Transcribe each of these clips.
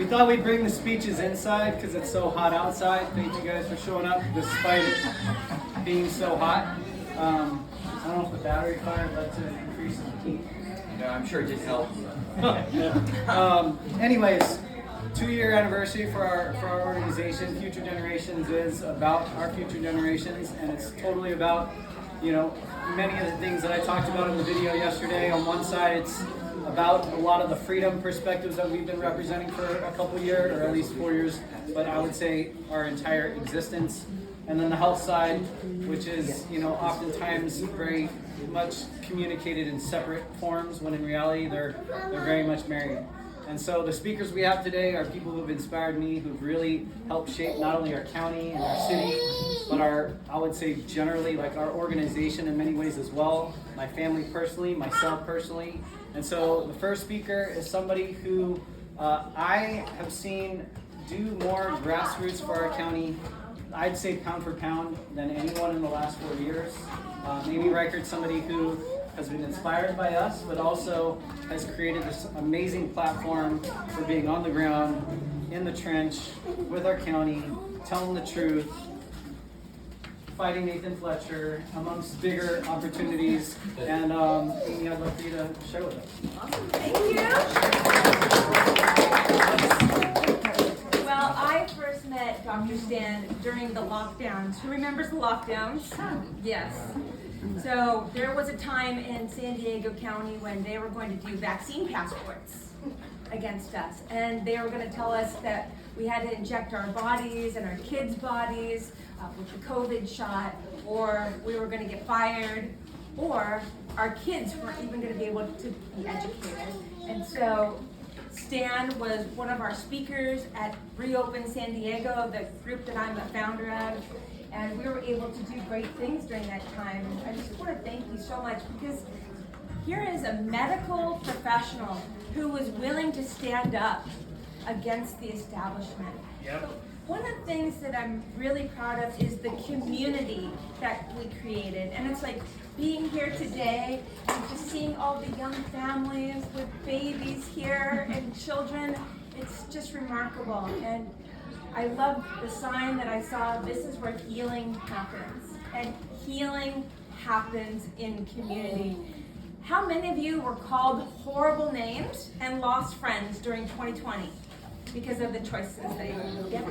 We thought we'd bring the speeches inside because it's so hot outside. Thank you guys for showing up despite it being so hot. I don't know if the battery fire led to an increase in heat. Yeah, I'm sure it did help. Anyways, 2-year anniversary for our organization. Future Generations is about our future generations, and it's totally about, many of the things that I talked about in the video yesterday. On one side, it's about a lot of the freedom perspectives that we've been representing for a couple years, or at least 4 years, but I would say our entire existence. And then the health side, which is, oftentimes very much communicated in separate forms, when in reality they're very much married. And so the speakers we have today are people who've inspired me, who've really helped shape not only our county and our city, but I would say generally like our organization in many ways as well, my family personally, myself personally. And so the first speaker is somebody who I have seen do more grassroots for our county, I'd say pound for pound, than anyone in the last 4 years. Amy Reichert, somebody who has been inspired by us, but also has created this amazing platform for being on the ground, in the trench, with our county, telling the truth, fighting Nathan Fletcher, amongst bigger opportunities. And Amy, I'd love for you to share with us. Awesome, thank you. Well, I first met Dr. Stan during the lockdowns. Who remembers the lockdowns? Yes. So there was a time in San Diego County when they were going to do vaccine passports against us. And they were going to tell us that we had to inject our bodies and our kids' bodies with the COVID shot, or we were going to get fired, or our kids weren't even going to be able to be educated. And so Stan was one of our speakers at Reopen San Diego, the group that I'm the founder of. And we were able to do great things during that time. And I just want to thank you so much, because here is a medical professional who was willing to stand up against the establishment. Yep. So one of the things that I'm really proud of is the community that we created. And it's like being here today and just seeing all the young families with babies here and children. It's just remarkable. And I love the sign that I saw. This is where healing happens. And healing happens in community. How many of you were called horrible names and lost friends during 2020 because of the choices that you made? Yeah,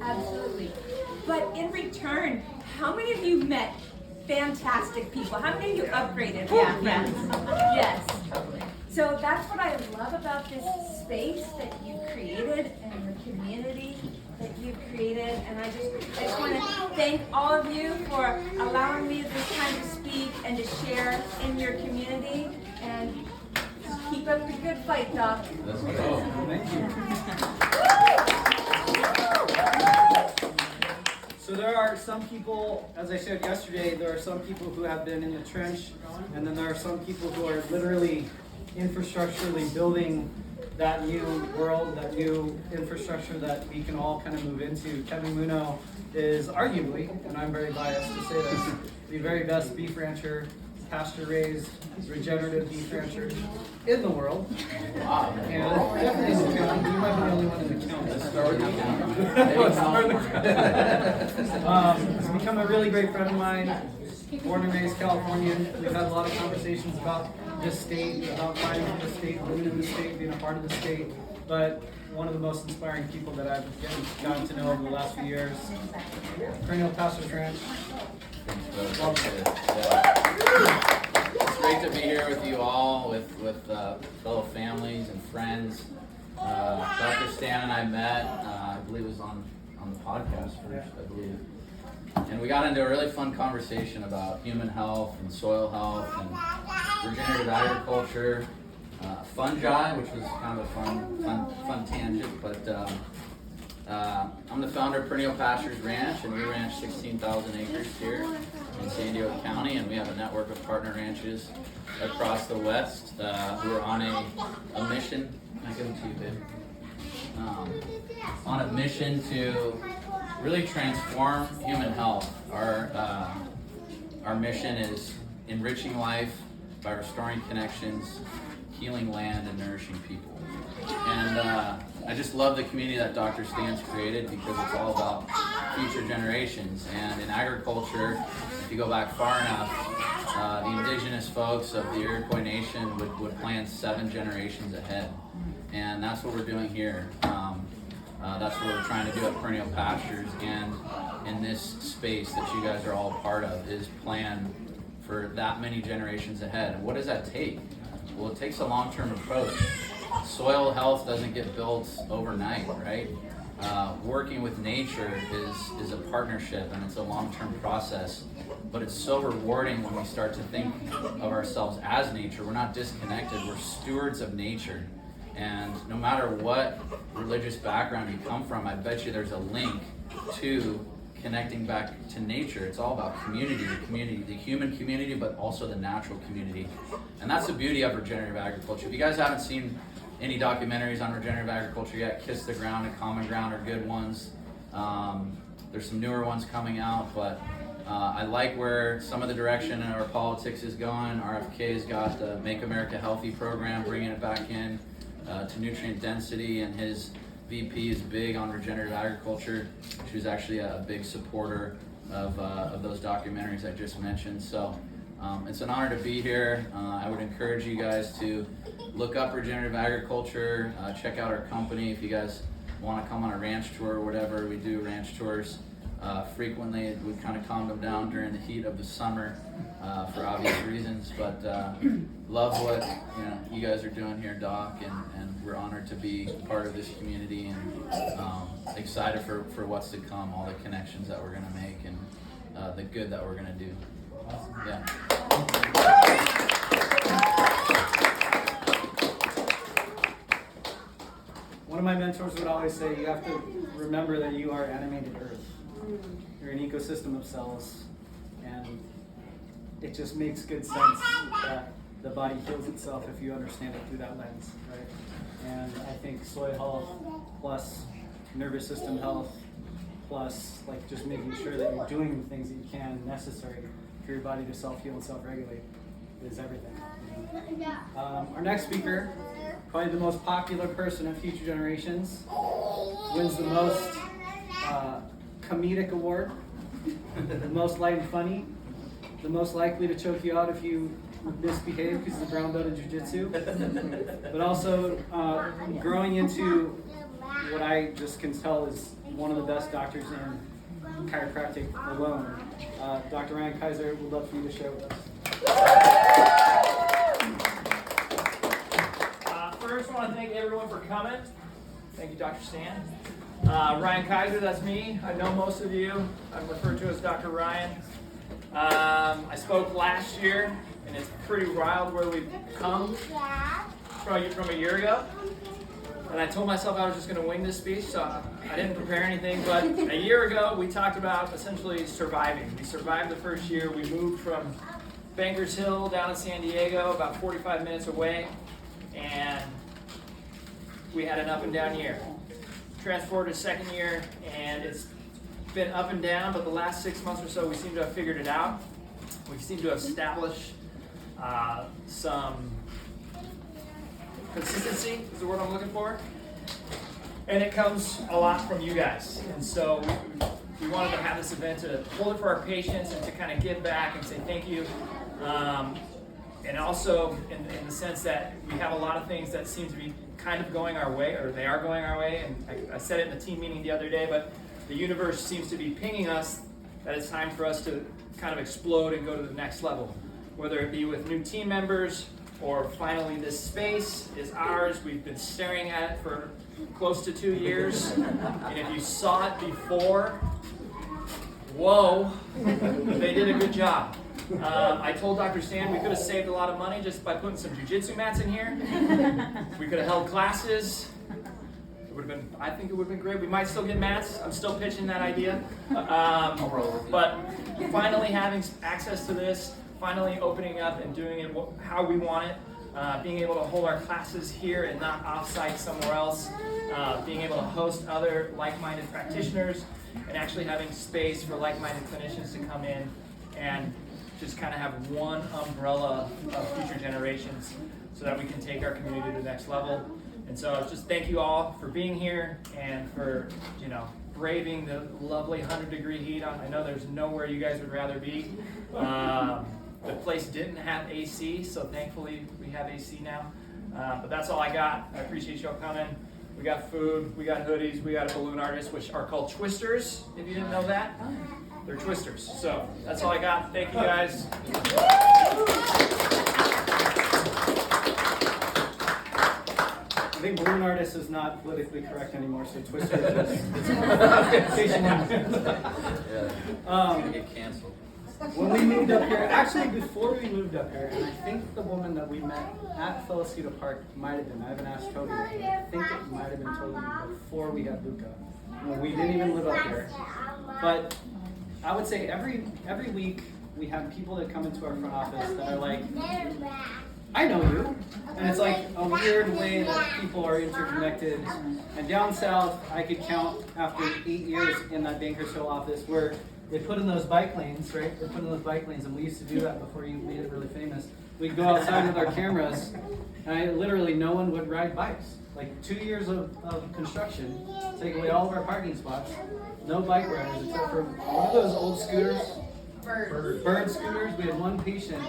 absolutely. But in return, how many of you met fantastic people? How many of you upgraded? Yeah. Yes. So that's what I love about this space that you created and the community that you've created. And I just want to thank all of you for allowing me this time to speak and to share in your community. And just keep up the good fight, Doc. Let's go. Thank you. So there are some people, as I said yesterday, there are some people who have been in the trench, and then there are some people who are literally infrastructurally building that new world, that new infrastructure that we can all kind of move into. Kevin Muno is arguably, and I'm very biased to say this, the very best beef rancher, pasture-raised, regenerative beef rancher in the world. Wow. And definitely in the county. You might be the only one in the county. Let's start with the He's become a really great friend of mine, born and raised Californian. We've had a lot of conversations about this state, about fighting for the state, living in the state, being a part of the state. But one of the most inspiring people that I've gotten to know over the last few years. Perennial Pastures Ranch. It's great to be here with you all, with fellow families and friends. Dr. Stan and I met, I believe it was on the podcast first, I believe. And we got into a really fun conversation about human health and soil health and regenerative agriculture, fungi, which was kind of a fun tangent. But I'm the founder of Perennial Pastures Ranch, and we ranch 16,000 acres here in San Diego County, and we have a network of partner ranches across the West who are on a mission. Can I give them to you, babe? On a mission to really transform human health. Our mission is enriching life by restoring connections, healing land, and nourishing people. And I just love the community that Dr. Stan's created because it's all about future generations. And in agriculture, if you go back far enough, the indigenous folks of the Iroquois Nation would plan 7 generations ahead. And that's what we're doing here. That's what we're trying to do at Perennial Pastures, and in this space that you guys are all a part of is plan for that many generations ahead. What does that take? Well, it takes a long-term approach. Soil health doesn't get built overnight, right? Working with nature is a partnership, and it's a long-term process, but it's so rewarding when we start to think of ourselves as nature. We're not disconnected, we're stewards of nature. And no matter what religious background you come from, I bet you there's a link to connecting back to nature. It's all about community, the human community, but also the natural community. And that's the beauty of regenerative agriculture. If you guys haven't seen any documentaries on regenerative agriculture yet, Kiss the Ground and Common Ground are good ones. There's some newer ones coming out, but I like where some of the direction in our politics is going. RFK's got the Make America Healthy program, bringing it back in to nutrient density, and his VP is big on regenerative agriculture. She was actually a big supporter of those documentaries I just mentioned. So it's an honor to be here. I would encourage you guys to look up regenerative agriculture, check out our company. If you guys want to come on a ranch tour or whatever, we do ranch tours frequently. We kind of calmed them down during the heat of the summer for obvious reasons, but love what you guys are doing here, Doc, and we're honored to be part of this community, and excited for what's to come, all the connections that we're going to make, and the good that we're going to do. Yeah. One of my mentors would always say, you have to remember that you are animated earth. You're an ecosystem of cells, and it just makes good sense that the body heals itself if you understand it through that lens, right? And I think soil health plus nervous system health plus like just making sure that you're doing the things that you can necessary for your body to self-heal and self-regulate is everything. Our next speaker, probably the most popular person at Future Generations, wins the most comedic award, the most light and funny, the most likely to choke you out if you misbehave because he's a brown belt in jiu-jitsu, but also growing into what I just can tell is one of the best doctors in chiropractic alone. Dr. Ryan Kiser, would love for you to share with us. First, I want to thank everyone for coming. Thank you, Dr. Stan. Ryan Kiser, that's me. I know most of you. I'm referred to as Dr. Ryan. I spoke last year, and it's pretty wild where we've come from a year ago. And I told myself I was just going to wing this speech, so I didn't prepare anything. But a year ago, we talked about essentially surviving. We survived the first year. We moved from Bankers Hill down in San Diego, about 45 minutes away, and we had an up and down year. Transported a second year, and it's been up and down, but the last 6 months or so, we seem to have figured it out. We seem to have established some consistency, is the word I'm looking for. And it comes a lot from you guys. And so we wanted to have this event to hold it for our patients and to kind of give back and say thank you. And also in the sense that we have a lot of things that seem to be kind of going our way, or they are going our way. And I said it in the team meeting the other day, but the universe seems to be pinging us that it's time for us to kind of explode and go to the next level. Whether it be with new team members, or finally this space is ours. We've been staring at it for close to 2 years. And if you saw it before, whoa, they did a good job. I told Dr. Stan we could have saved a lot of money just by putting some jiu-jitsu mats in here. We could have held classes. I think it would have been great. We might still get mats. I'm still pitching that idea. But finally having access to this, finally opening up and doing it how we want it, being able to hold our classes here and not off-site somewhere else, being able to host other like-minded practitioners, and actually having space for like-minded clinicians to come in and just kind of have one umbrella of future generations so that we can take our community to the next level. And so just thank you all for being here and for, braving the lovely 100-degree heat. I know there's nowhere you guys would rather be. The place didn't have AC, so thankfully we have AC now. But that's all I got. I appreciate y'all coming. We got food, we got hoodies, we got a balloon artist, which are called twisters, if you didn't know that. They're twisters. So that's all I got. Thank you guys. I think balloon artist is not politically correct anymore, so twister is Gonna get canceled. When we moved up here, actually before we moved up here, and I think the woman that we met at Escondido Park might have been, I haven't asked Toby, but I think it might have been Toby before we had Luca. When we didn't even live up here. But I would say every week we have people that come into our front office that are like, I know you. And it's like a weird way that people are interconnected. And down south, I could count after 8 years in that Bakersfield office where they put in those bike lanes, right? They put in those bike lanes, and we used to do that before you made it really famous. We'd go outside with our cameras, and literally no one would ride bikes. Like 2 years of construction, take away all of our parking spots, no bike riders except for one of those old scooters, bird scooters. We had one patient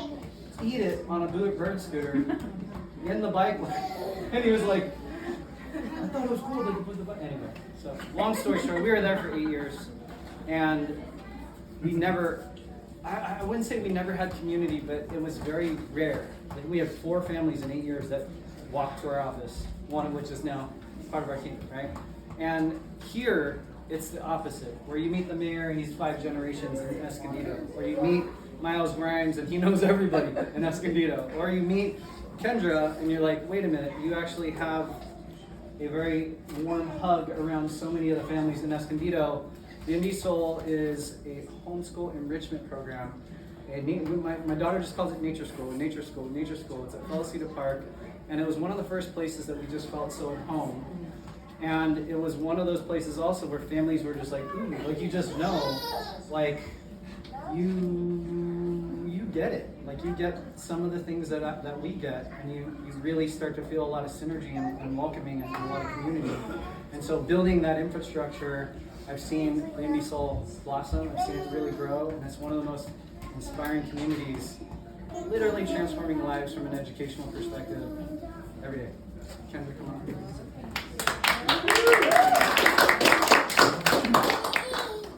eat it on a bird scooter in the bike lane, and he was like, I thought it was cool they could put the bike. Anyway, so long story short, we were there for 8 years, and we never, I wouldn't say we never had community, but it was very rare. Like we had 4 families in 8 years that walked to our office, one of which is now part of our team, right? And here, it's the opposite, where you meet the mayor and he's 5 generations in Escondido, or you meet Miles Grimes and he knows everybody in Escondido, or you meet Kendra and you're like, wait a minute, you actually have a very warm hug around so many of the families in Escondido. The Indie Soul is a homeschool enrichment program. My daughter just calls it nature school. It's at Escondido Park, and it was one of the first places that we just felt so at home. And it was one of those places also where families were just like, ooh, like you just know, like you get it. Like you get some of the things that we get, and you really start to feel a lot of synergy and welcoming and a lot of community. And so building that infrastructure, I've seen the Indie Soul blossom, I've seen it really grow, and it's one of the most inspiring communities, literally transforming lives from an educational perspective every day. Kendra, come on.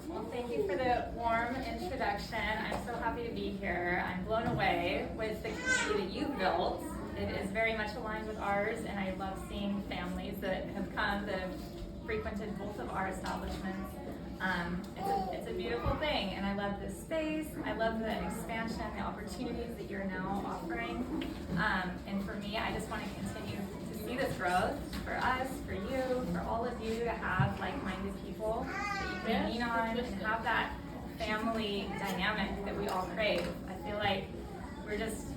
Well, thank you for the warm introduction. I'm so happy to be here. I'm blown away with the community that you've built. It is very much aligned with ours, and I love seeing families that have come that have frequented both of our establishments. It's a beautiful thing, and I love this space. I love the expansion, the opportunities that you're now offering. And for me, I just want to continue to see this growth for us, for you, for all of you to have like-minded people that you can lean on and have that family dynamic that we all crave. I feel like we're just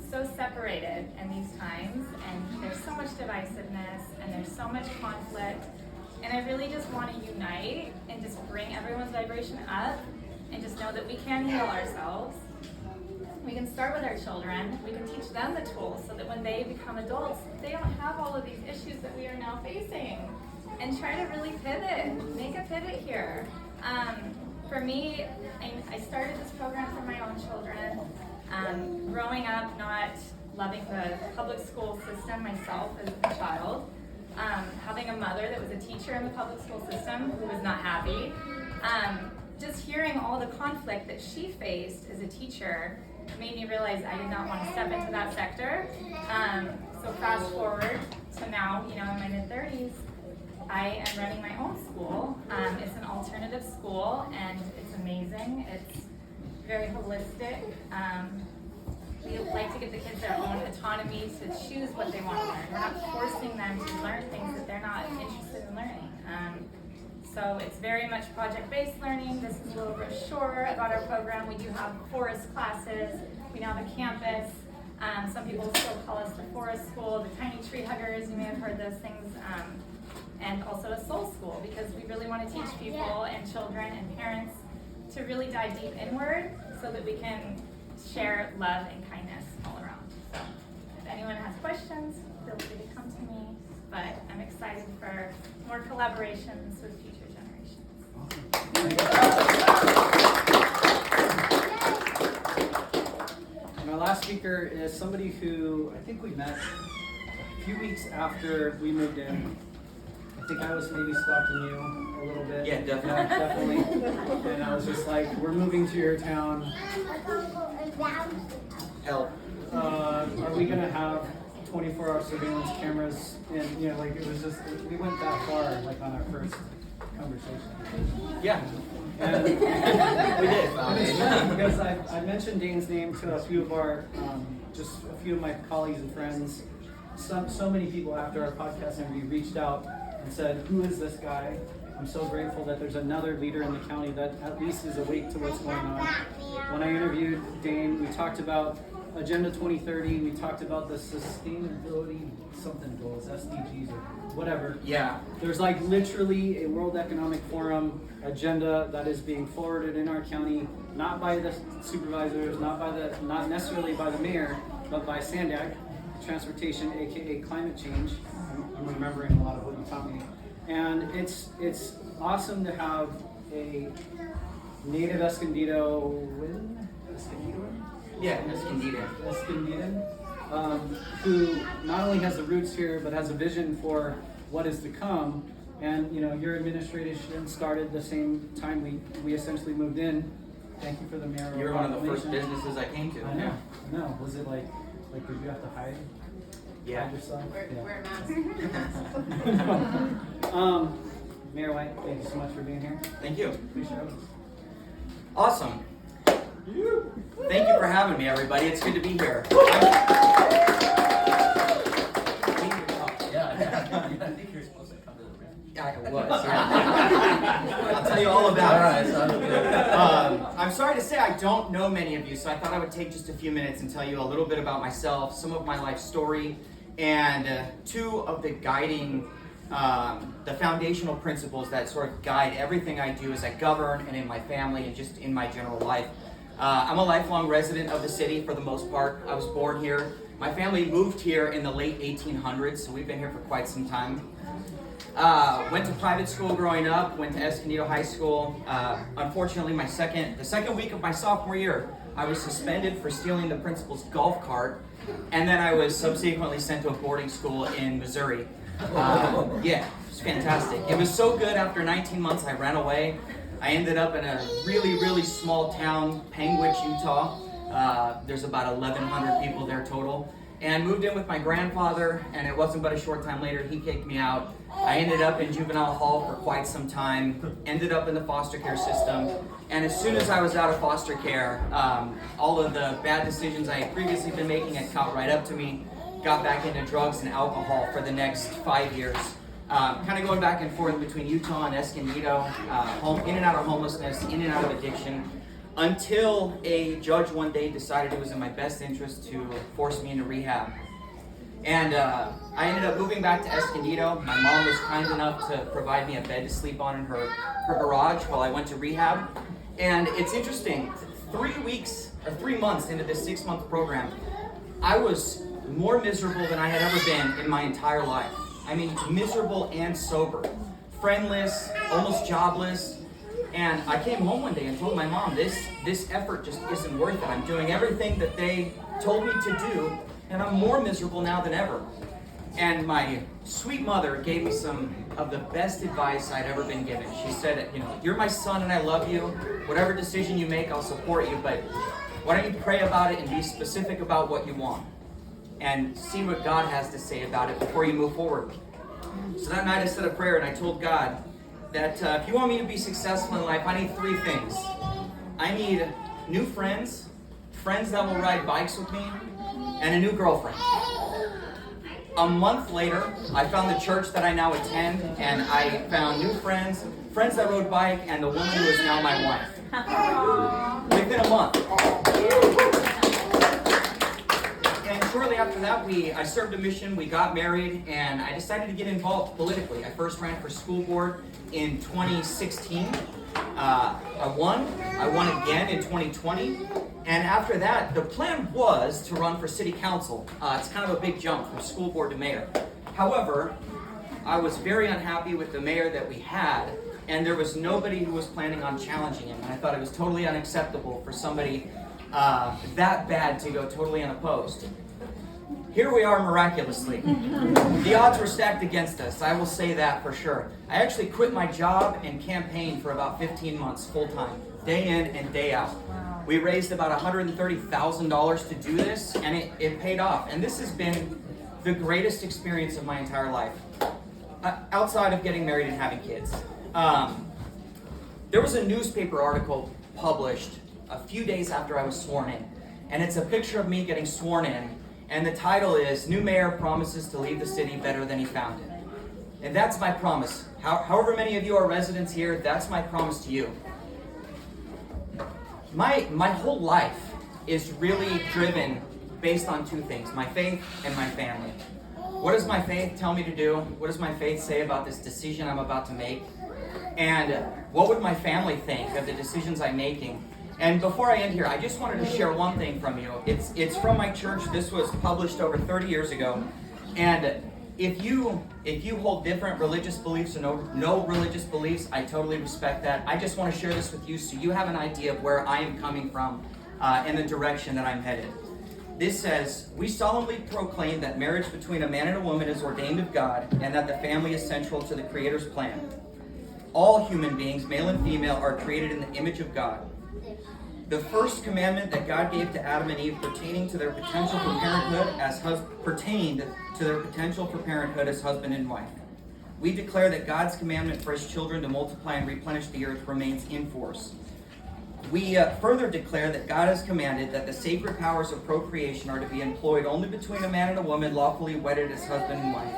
so separated in these times, and there's so much divisiveness, and there's so much conflict. And I really just want to unite and just bring everyone's vibration up and just know that we can heal ourselves. We can start with our children. We can teach them the tools so that when they become adults, they don't have all of these issues that we are now facing. And try to really pivot, make a pivot here. For me, I started this program for my own children. Growing up not loving the public school system myself as a child. Having a mother that was a teacher in the public school system who was not happy. Just hearing all the conflict that she faced as a teacher made me realize I did not want to step into that sector. So fast forward to now, in my mid-30s, I am running my own school. It's an alternative school, and it's amazing. It's very holistic. We like to give the kids their own autonomy to choose what they want to learn. We're not forcing them to learn things that they're not interested in learning. So it's very much project-based learning. This is a little brochure about our program. We do have forest classes. We now have a campus. Some people still call us the forest school, the tiny tree huggers. You may have heard those things. And also a soul school, because we really want to teach people and children and parents to really dive deep inward so that we can share love and kindness all around. So if anyone has questions, feel free to come to me. but I'm excited for more collaborations with future generations. And our last speaker is somebody who I think we met a few weeks after we moved in. I think I was maybe stalking you a little bit. Yeah, definitely. Yeah, definitely. And I was just like, we're moving to your town. Help. Are we gonna have 24-hour surveillance cameras? And like it was just, we went that far, like on our first conversation. Yeah. And We did. and it's funny because I mentioned Dane's name to a few of our, just a few of my colleagues and friends. So many people after our podcast interview reached out and said, who is this guy? I'm so grateful that there's another leader in the county that at least is awake to what's going on. When I interviewed Dane, we talked about Agenda 2030, we talked about the sustainability something goals, SDGs or whatever. Yeah. There's like literally a World Economic Forum agenda that is being forwarded in our county, not by the supervisors, not necessarily by the mayor, but by SANDAG, Transportation, aka climate change. I'm remembering a lot of what you taught me. And it's awesome to have a native Escondidoan, Yeah, Escondido. Who not only has the roots here, but has a vision for what is to come. And your administration started the same time we essentially moved in. Thank you for the mayoral You were one of the first proclamation. businesses I came to. I know. Was it like did you have to hide? Yeah. Hide yourself? Wear a mask. Mayor White, thank you so much for being here. Thank you. Appreciate it. Awesome. Thank you for having me, everybody. It's good to be here. I think you're supposed to come to the room. I was. Yeah. I'll tell you all about it. All right, sounds good. I'm sorry to say I don't know many of you, so I thought I would take just a few minutes and tell you a little bit about myself, some of my life story, and two of the guiding, the foundational principles that sort of guide everything I do as I govern and in my family and just in my general life. I'm a lifelong resident of the city for the most part. I was born here. My family moved here in the late 1800s, so we've been here for quite some time. Went to private school growing up, went to Escondido High School. Unfortunately, the second week of my sophomore year, I was suspended for stealing the principal's golf cart, and then I was subsequently sent to a boarding school in Missouri. Yeah, it was fantastic. It was so good after 19 months I ran away. I ended up in a really, really small town, Panguitch, Utah. There's about 1,100 people there total. And moved in with my grandfather, and it wasn't but a short time later he kicked me out. I ended up in juvenile hall for quite some time, ended up in the foster care system, and as soon as I was out of foster care, all of the bad decisions I had previously been making had caught right up to me, got back into drugs and alcohol for the next 5 years. Kind of going back and forth between Utah and Escondido, in and out of homelessness, in and out of addiction, until a judge one day decided it was in my best interest to force me into rehab. And I ended up moving back to Escondido. My mom was kind enough to provide me a bed to sleep on in her garage while I went to rehab. And it's interesting, 3 months into this 6-month program, I was more miserable than I had ever been in my entire life. I mean, miserable and sober, friendless, almost jobless. And I came home one day and told my mom, this effort just isn't worth it. I'm doing everything that they told me to do, and I'm more miserable now than ever. And my sweet mother gave me some of the best advice I'd ever been given. She said, you're my son and I love you. Whatever decision you make, I'll support you, but why don't you pray about it and be specific about what you want? And see what God has to say about it before you move forward. So that night I said a prayer and I told God that if you want me to be successful in life, I need 3 things. I need new friends that will ride bikes with me, and a new girlfriend. A month later, I found the church that I now attend, and I found new friends that rode bike, and the woman who is now my wife. Within a month. And shortly after that, I served a mission, we got married, and I decided to get involved politically. I first ran for school board in 2016. I won again in 2020. And after that, the plan was to run for city council. It's kind of a big jump from school board to mayor. However, I was very unhappy with the mayor that we had, and there was nobody who was planning on challenging him. And I thought it was totally unacceptable for somebody that bad to go totally unopposed. Here we are miraculously. The odds were stacked against us, I will say that for sure. I actually quit my job and campaigned for about 15 months full time, day in and day out. We raised about $130,000 to do this, and it paid off. And this has been the greatest experience of my entire life, outside of getting married and having kids. There was a newspaper article published a few days after I was sworn in, and it's a picture of me getting sworn in, and the title is, "New Mayor Promises to Leave the City Better Than He Found It." And that's my promise. However many of you are residents here, that's my promise to you. My whole life is really driven based on two things, my faith and my family. What does my faith tell me to do? What does my faith say about this decision I'm about to make? And what would my family think of the decisions I'm making? And before I end here, I just wanted to share one thing from you. It's from my church. This was published over 30 years ago. And if you hold different religious beliefs or no religious beliefs, I totally respect that. I just want to share this with you so you have an idea of where I am coming from and the direction that I'm headed. This says, "We solemnly proclaim that marriage between a man and a woman is ordained of God and that the family is central to the Creator's plan. All human beings, male and female, are created in the image of God. The first commandment that God gave to Adam and Eve pertaining to their potential for parenthood as husband and wife. We declare that God's commandment for his children to multiply and replenish the earth remains in force. We further declare that God has commanded that the sacred powers of procreation are to be employed only between a man and a woman lawfully wedded as husband and wife.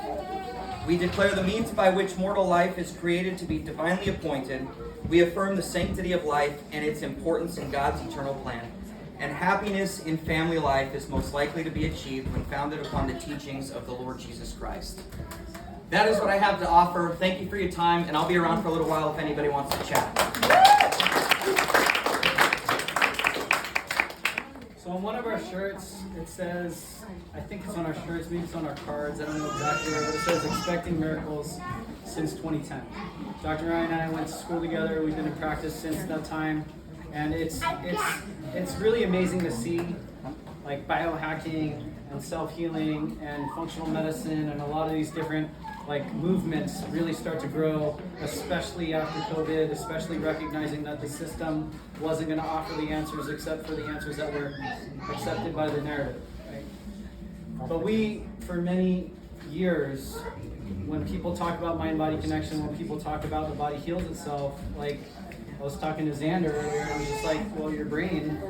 We declare the means by which mortal life is created to be divinely appointed. We affirm the sanctity of life and its importance in God's eternal plan. And happiness in family life is most likely to be achieved when founded upon the teachings of the Lord Jesus Christ." That is what I have to offer. Thank you for your time, and I'll be around for a little while if anybody wants to chat. So on one of our shirts, it says, I think it's on our shirts, maybe it's on our cards, I don't know exactly where, but it says "Expecting Miracles since 2010. Dr. Ryan and I went to school together, we've been in practice since that time, and it's really amazing to see like biohacking and self-healing and functional medicine and a lot of these different like movements really start to grow, especially after COVID, especially recognizing that the system wasn't going to offer the answers except for the answers that were accepted by the narrative. Right? But we, for many years, when people talk about mind-body connection, when people talk about the body heals itself, like I was talking to Xander earlier, and I was just like, well, your brain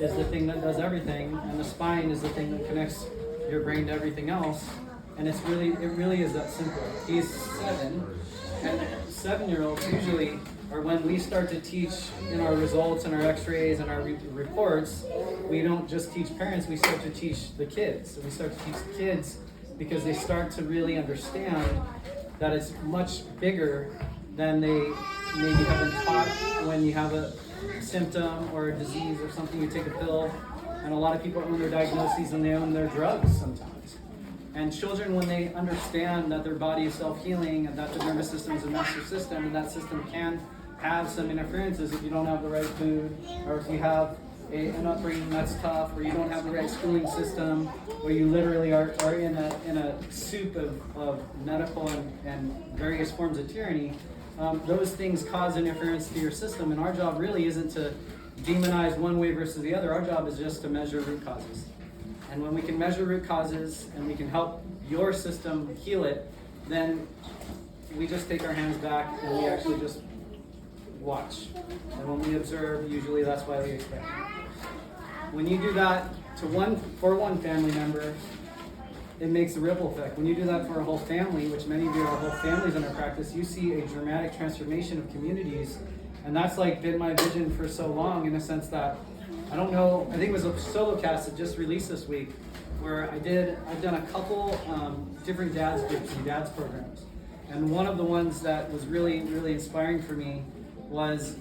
is the thing that does everything, and the spine is the thing that connects your brain to everything else. And it really is that simple. He's 7, and 7-year-olds usually are when we start to teach in our results and our x-rays and our reports, we don't just teach parents, we start to teach the kids. So we start to teach the kids because they start to really understand that it's much bigger than they maybe have been taught. When you have a symptom or a disease or something, you take a pill, and a lot of people own their diagnoses and they own their drugs sometimes. And children, when they understand that their body is self-healing and that the nervous system is a master system, and that system can have some interferences if you don't have the right food, or if you have an upbringing that's tough, or you don't have the right schooling system, or you literally are in a soup of medical and various forms of tyranny, those things cause interference to your system. And our job really isn't to demonize one way versus the other. Our job is just to measure root causes. And when we can measure root causes and we can help your system heal it, then we just take our hands back and we actually just watch. And when we observe, usually that's why we expect. When you do that for one family member, it makes a ripple effect. When you do that for a whole family, which many of you are whole families in our practice, you see a dramatic transformation of communities. And that's like been my vision for so long, in the sense that, I don't know, I think it was a solo cast that just released this week, where I've done a couple different dads groups and dads programs. And one of the ones that was really, really inspiring for me was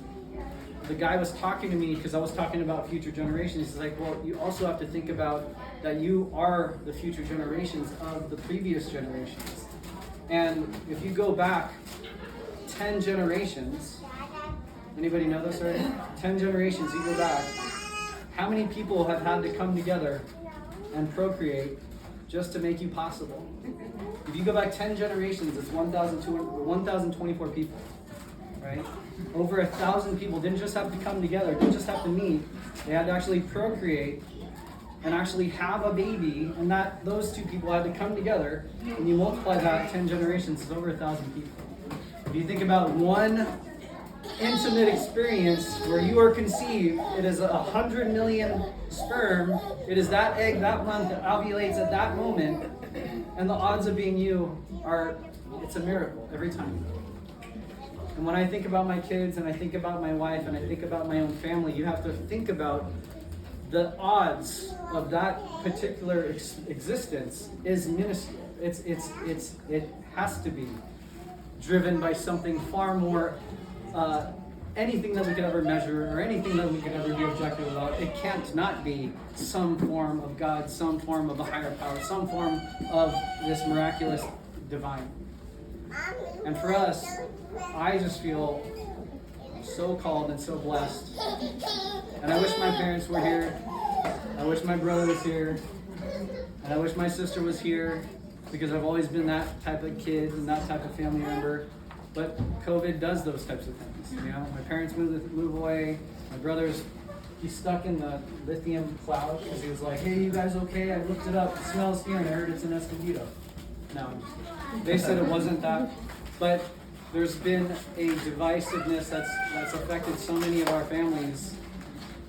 the guy was talking to me, because I was talking about future generations. He's like, well, you also have to think about that you are the future generations of the previous generations. And if you go back 10 generations, anybody know this already? 10 generations, you go back, how many people have had to come together and procreate just to make you possible? If you go back 10 generations, it's 1,024 people, right? Over 1,000 people didn't just have to come together, didn't just have to meet, they had to actually procreate and actually have a baby, and that those two people had to come together, and you multiply that 10 generations, it's over 1,000 people. If you think about one intimate experience where you are conceived, it is 100 million sperm, it is that egg that month that ovulates at that moment, and the odds of being you are, it's a miracle every time. And when I think about my kids, and I think about my wife, and I think about my own family, you have to think about the odds of that particular existence is minuscule. It has to be driven by something far more, anything that we could ever measure or anything that we could ever be objective about. It can't not be some form of God, some form of a higher power, some form of this miraculous divine. And for us, I just feel so called and so blessed. And I wish my parents were here. I wish my brother was here. And I wish my sister was here, because I've always been that type of kid and that type of family member. But COVID does those types of things. You know, my parents move away. My brother's, he's stuck in the lithium cloud because he was like, hey, you guys okay? I looked it up. It smells here and I heard it's in Escondido. No, they said it wasn't that. But there's been a divisiveness that's affected so many of our families.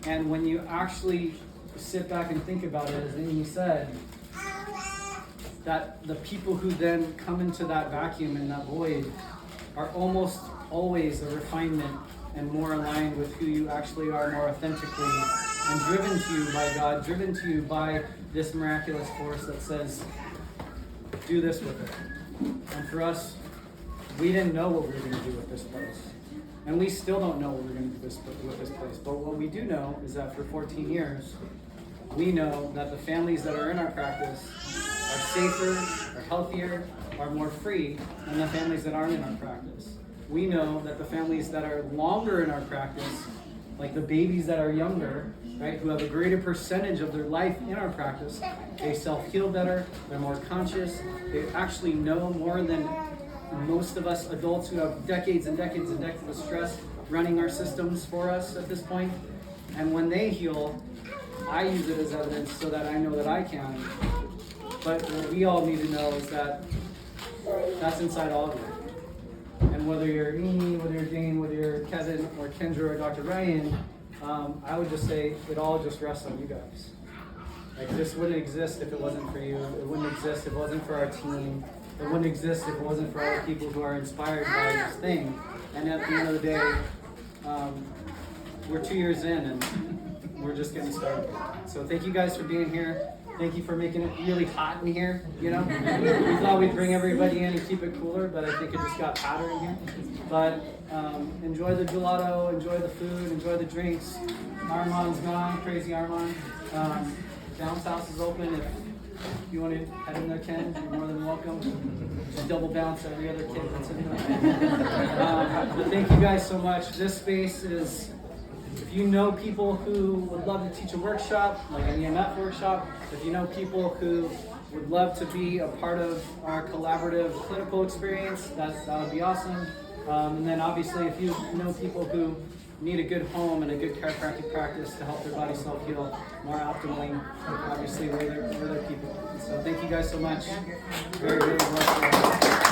And when you actually sit back and think about it, as Amy said, that the people who then come into that vacuum and that void are almost always a refinement and more aligned with who you actually are more authentically, and driven to you by God, driven to you by this miraculous force that says, do this with it. And for us, we didn't know what we were going to do with this place. And we still don't know what we're going to do with this place. But what we do know is that for 14 years, we know that the families that are in our practice are safer, are healthier, are more free than the families that aren't in our practice. We know that the families that are longer in our practice, like the babies that are younger, right, who have a greater percentage of their life in our practice, they self-heal better, they're more conscious, they actually know more than most of us adults who have decades and decades and decades of stress running our systems for us at this point. And when they heal, I use it as evidence so that I know that I can. But what we all need to know is that that's inside all of you. And whether you're me, whether you're Dane, whether you're Kevin or Kendra or Dr. Ryan, I would just say it all just rests on you guys. Like, this wouldn't exist if it wasn't for you. It wouldn't exist if it wasn't for our team. It wouldn't exist if it wasn't for all the people who are inspired by this thing. And at the end of the day, we're 2 years in and we're just getting started. So thank you guys for being here. Thank you for making it really hot in here, you know? We thought we'd bring everybody in and keep it cooler, but I think it just got hotter in here. But enjoy the gelato, enjoy the food, enjoy the drinks. Armand's gone, crazy Armand. Bounce house is open. If you want to head in there, Ken, you're more than welcome. Just double bounce every other kid that's in there. But thank you guys so much. This space is, if you know people who would love to teach a workshop, like an EMF workshop, if you know people who would love to be a part of our collaborative clinical experience, that would be awesome. And then obviously if you know people who need a good home and a good chiropractic practice to help their body self-heal more optimally, obviously we're their people. So thank you guys so much. Very, very blessed.